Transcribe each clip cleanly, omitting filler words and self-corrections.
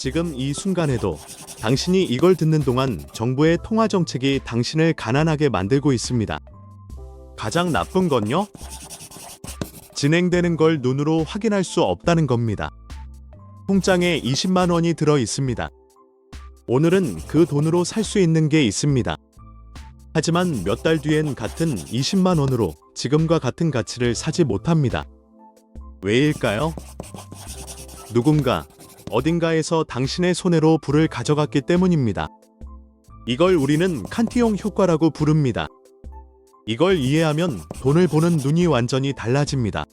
지금 이 순간에도 당신이 이걸 듣는 동안 정부의 통화 정책이 당신을 가난하게 만들고 있습니다. 가장 나쁜 건요? 진행되는 걸 눈으로 확인할 수 없다는 겁니다. 통장에 20만 원이 들어 있습니다. 오늘은 그 돈으로 살 수 있는 게 있습니다. 하지만 몇 달 뒤엔 같은 20만 원으로 지금과 같은 가치를 사지 못합니다. 왜일까요? 누군가 어딘가에서 당신의 손해로 부를 가져갔기 때문입니다. 이걸 우리는 칸티용 효과라고 부릅니다. 이걸 이해하면 돈을 보는 눈이 완전히 달라집니다.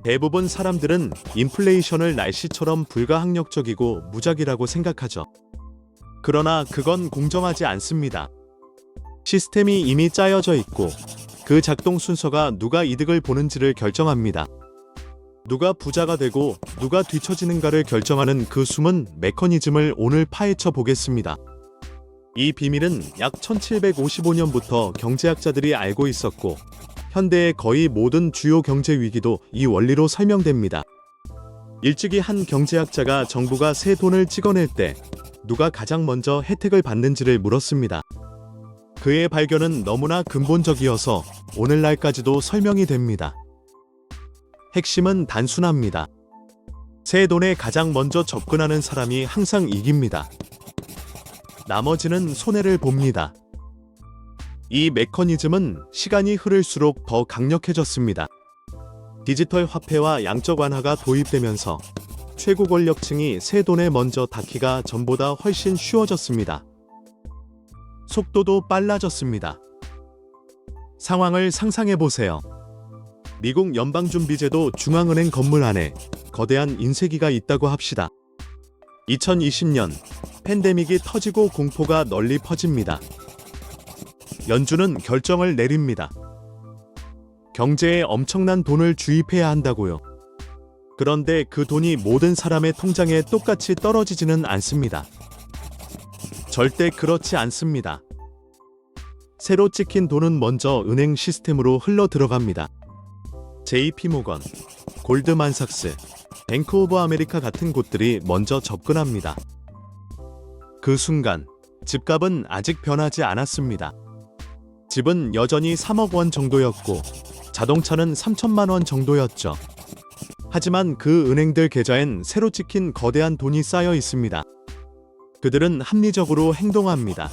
대부분 사람들은 인플레이션을 날씨처럼 불가항력적이고 무작위라고 생각하죠. 그러나 그건 공정하지 않습니다. 시스템이 이미 짜여져 있고 그 작동 순서가 누가 이득을 보는지를 결정합니다. 누가 부자가 되고 누가 뒤처지는가를 결정하는 그 숨은 메커니즘을 오늘 파헤쳐 보겠습니다. 이 비밀은 약 1755년부터 경제학자들이 알고 있었고 현대의 거의 모든 주요 경제 위기도 이 원리로 설명됩니다. 일찍이 한 경제학자가 정부가 새 돈을 찍어낼 때 누가 가장 먼저 혜택을 받는지를 물었습니다. 그의 발견은 너무나 근본적이어서 오늘날까지도 설명이 됩니다. 핵심은 단순합니다. 새 돈에 가장 먼저 접근하는 사람이 항상 이깁니다. 나머지는 손해를 봅니다. 이 메커니즘은 시간이 흐를수록 더 강력해졌습니다. 디지털 화폐와 양적 완화가 도입되면서 최고 권력층이 새 돈에 먼저 닿기가 전보다 훨씬 쉬워졌습니다. 속도도 빨라졌습니다. 상황을 상상해 보세요. 미국 연방준비제도 중앙은행 건물 안에 거대한 인쇄기가 있다고 합시다. 2020년 팬데믹이 터지고 공포가 널리 퍼집니다. 연준은 결정을 내립니다. 경제에 엄청난 돈을 주입해야 한다고요. 그런데 그 돈이 모든 사람의 통장에 똑같이 떨어지지는 않습니다. 절대 그렇지 않습니다. 새로 찍힌 돈은 먼저 은행 시스템으로 흘러 들어갑니다. JP모건, 골드만삭스, 뱅크 오브 아메리카 같은 곳들이 먼저 접근합니다. 그 순간 집값은 아직 변하지 않았습니다. 집은 여전히 3억 원 정도였고 자동차는 3천만 원 정도였죠. 하지만 그 은행들 계좌엔 새로 찍힌 거대한 돈이 쌓여 있습니다. 그들은 합리적으로 행동합니다.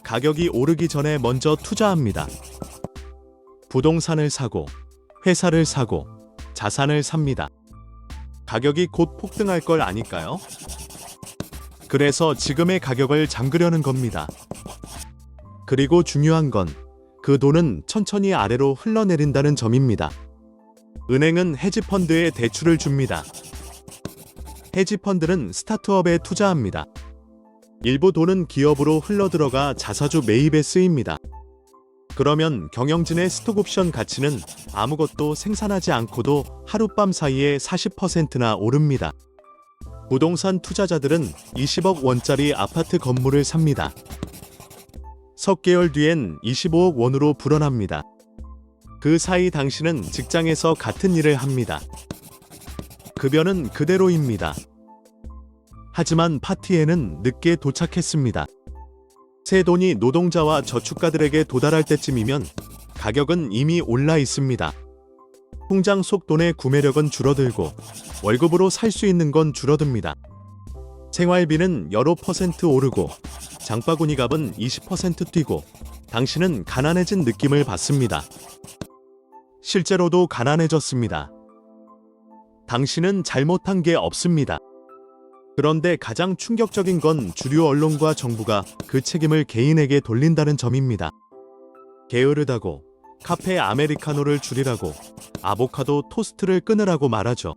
가격이 오르기 전에 먼저 투자합니다. 부동산을 사고 회사를 사고 자산을 삽니다. 가격이 곧 폭등할 걸 아니까요? 그래서 지금의 가격을 잠그려는 겁니다. 그리고 중요한 건 그 돈은 천천히 아래로 흘러내린다는 점입니다. 은행은 헤지펀드에 대출을 줍니다. 헤지펀드는 스타트업에 투자합니다. 일부 돈은 기업으로 흘러들어가 자사주 매입에 쓰입니다. 그러면 경영진의 스톡옵션 가치는 아무것도 생산하지 않고도 하룻밤 사이에 40%나 오릅니다. 부동산 투자자들은 20억 원짜리 아파트 건물을 삽니다. 석 개월 뒤엔 25억 원으로 불어납니다. 그 사이 당신은 직장에서 같은 일을 합니다. 급여는 그대로입니다. 하지만 파티에는 늦게 도착했습니다. 새 돈이 노동자와 저축가들에게 도달할 때쯤이면 가격은 이미 올라 있습니다. 통장 속 돈의 구매력은 줄어들고 월급으로 살 수 있는 건 줄어듭니다. 생활비는 여러 퍼센트 오르고 장바구니 값은 20% 뛰고 당신은 가난해진 느낌을 받습니다. 실제로도 가난해졌습니다. 당신은 잘못한 게 없습니다. 그런데 가장 충격적인 건 주류 언론과 정부가 그 책임을 개인에게 돌린다는 점입니다. 게으르다고, 카페 아메리카노를 줄이라고, 아보카도 토스트를 끊으라고 말하죠.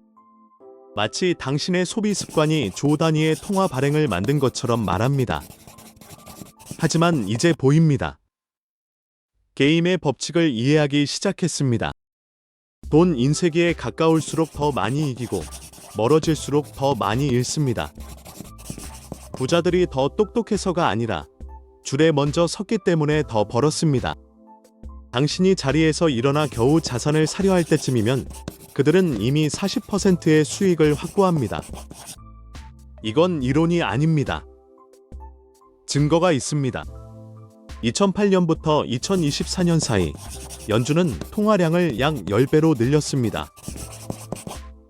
마치 당신의 소비 습관이 조 단위의 통화 발행을 만든 것처럼 말합니다. 하지만 이제 보입니다. 게임의 법칙을 이해하기 시작했습니다. 돈 인쇄기에 가까울수록 더 많이 이기고 멀어질수록 더 많이 잃습니다. 부자들이 더 똑똑해서가 아니라 줄에 먼저 섰기 때문에 더 벌었습니다. 당신이 자리에서 일어나 겨우 자산을 사려 할 때쯤이면 그들은 이미 40%의 수익을 확보합니다. 이건 이론이 아닙니다. 증거가 있습니다. 2008년부터 2024년 사이 연준은 통화량을 약 10배로 늘렸습니다.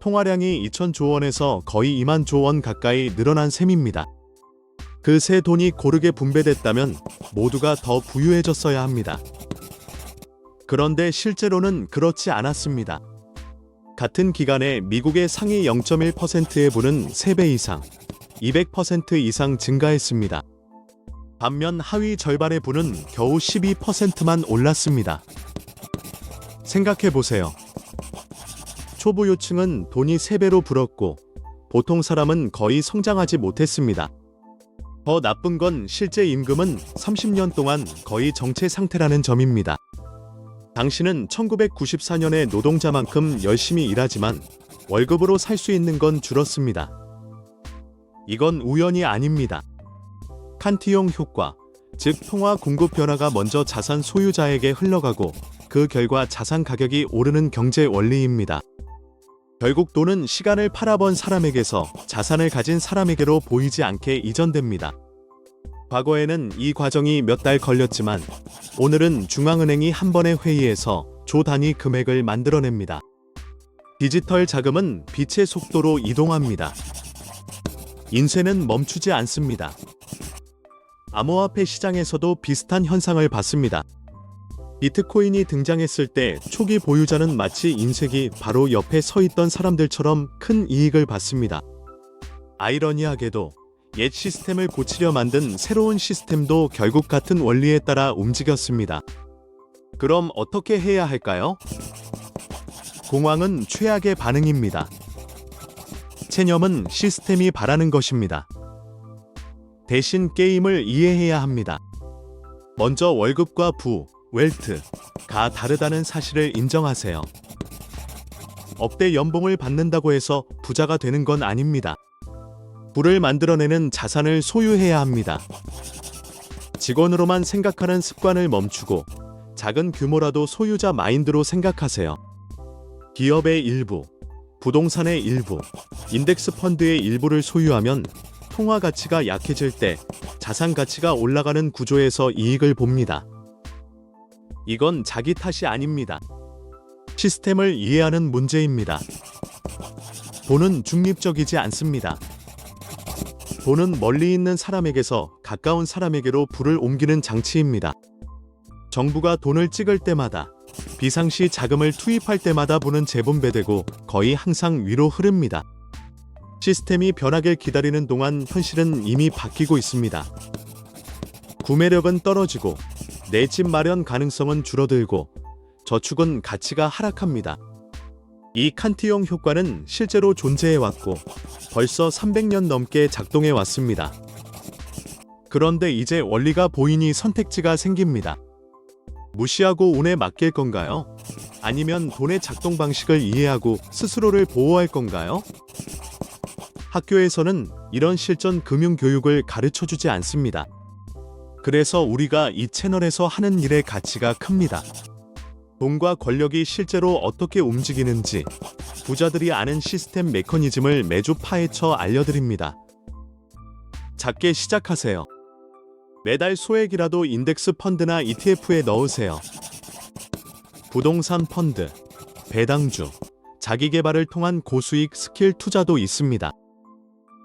통화량이 2,000조 원에서 거의 2만 조 원 가까이 늘어난 셈입니다. 그 새 돈이 고르게 분배됐다면 모두가 더 부유해졌어야 합니다. 그런데 실제로는 그렇지 않았습니다. 같은 기간에 미국의 상위 0.1%의 부는 3배 이상, 200% 이상 증가했습니다. 반면 하위 절반의 부는 겨우 12%만 올랐습니다. 생각해보세요. 초부유층은 돈이 3배로 불었고 보통 사람은 거의 성장하지 못했습니다. 더 나쁜 건 실제 임금은 30년 동안 거의 정체 상태라는 점입니다. 당신은 1994년에 노동자만큼 열심히 일하지만 월급으로 살 수 있는 건 줄었습니다. 이건 우연이 아닙니다. 칸티용 효과, 즉 통화 공급 변화가 먼저 자산 소유자에게 흘러가고 그 결과 자산 가격이 오르는 경제 원리입니다. 결국 돈은 시간을 팔아번 사람에게서 자산을 가진 사람에게로 보이지 않게 이전됩니다. 과거에는 이 과정이 몇 달 걸렸지만 오늘은 중앙은행이 한 번의 회의에서 조 단위 금액을 만들어냅니다. 디지털 자금은 빛의 속도로 이동합니다. 인쇄는 멈추지 않습니다. 암호화폐 시장에서도 비슷한 현상을 봤습니다. 비트코인이 등장했을 때 초기 보유자는 마치 인쇄기 바로 옆에 서 있던 사람들처럼 큰 이익을 봤습니다. 아이러니하게도 옛 시스템을 고치려 만든 새로운 시스템도 결국 같은 원리에 따라 움직였습니다. 그럼 어떻게 해야 할까요? 공황은 최악의 반응입니다. 체념은 시스템이 바라는 것입니다. 대신 게임을 이해해야 합니다. 먼저 월급과 부, 웰트가 다르다는 사실을 인정하세요. 억대 연봉을 받는다고 해서 부자가 되는 건 아닙니다. 부를 만들어내는 자산을 소유해야 합니다. 직원으로만 생각하는 습관을 멈추고 작은 규모라도 소유자 마인드로 생각하세요. 기업의 일부, 부동산의 일부, 인덱스 펀드의 일부를 소유하면 통화 가치가 약해질 때 자산 가치가 올라가는 구조에서 이익을 봅니다. 이건 자기 탓이 아닙니다. 시스템을 이해하는 문제입니다. 돈은 중립적이지 않습니다. 돈은 멀리 있는 사람에게서 가까운 사람에게로 부를 옮기는 장치입니다. 정부가 돈을 찍을 때마다, 비상시 자금을 투입할 때마다 부는 재분배되고 거의 항상 위로 흐릅니다. 시스템이 변하길 기다리는 동안 현실은 이미 바뀌고 있습니다. 구매력은 떨어지고 내 집 마련 가능성은 줄어들고 저축은 가치가 하락합니다. 이 칸티용 효과는 실제로 존재해왔고 벌써 300년 넘게 작동해왔습니다. 그런데 이제 원리가 보이니 선택지가 생깁니다. 무시하고 운에 맡길 건가요? 아니면 돈의 작동 방식을 이해하고 스스로를 보호할 건가요? 학교에서는 이런 실전 금융 교육을 가르쳐주지 않습니다. 그래서 우리가 이 채널에서 하는 일의 가치가 큽니다. 돈과 권력이 실제로 어떻게 움직이는지 부자들이 아는 시스템 메커니즘을 매주 파헤쳐 알려드립니다. 작게 시작하세요. 매달 소액이라도 인덱스 펀드나 ETF에 넣으세요. 부동산 펀드, 배당주, 자기개발을 통한 고수익 스킬 투자도 있습니다.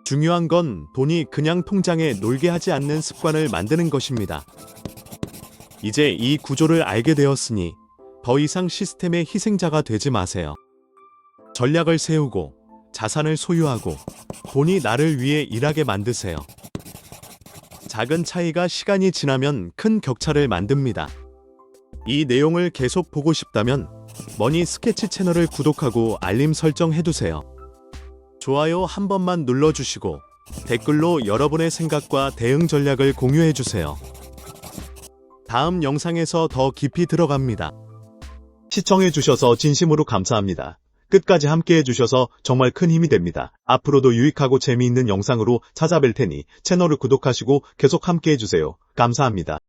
중요한 건 돈이 그냥 통장에 놀게 하지 않는 습관을 만드는 것입니다. 이제 이 구조를 알게 되었으니 더 이상 시스템의 희생자가 되지 마세요. 전략을 세우고 자산을 소유하고 돈이 나를 위해 일하게 만드세요. 작은 차이가 시간이 지나면 큰 격차를 만듭니다. 이 내용을 계속 보고 싶다면 머니 스케치 채널을 구독하고 알림 설정 해두세요. 좋아요 한 번만 눌러주시고 댓글로 여러분의 생각과 대응 전략을 공유해주세요. 다음 영상에서 더 깊이 들어갑니다. 시청해주셔서 진심으로 감사합니다. 끝까지 함께해주셔서 정말 큰 힘이 됩니다. 앞으로도 유익하고 재미있는 영상으로 찾아뵐 테니 채널을 구독하시고 계속 함께해주세요. 감사합니다.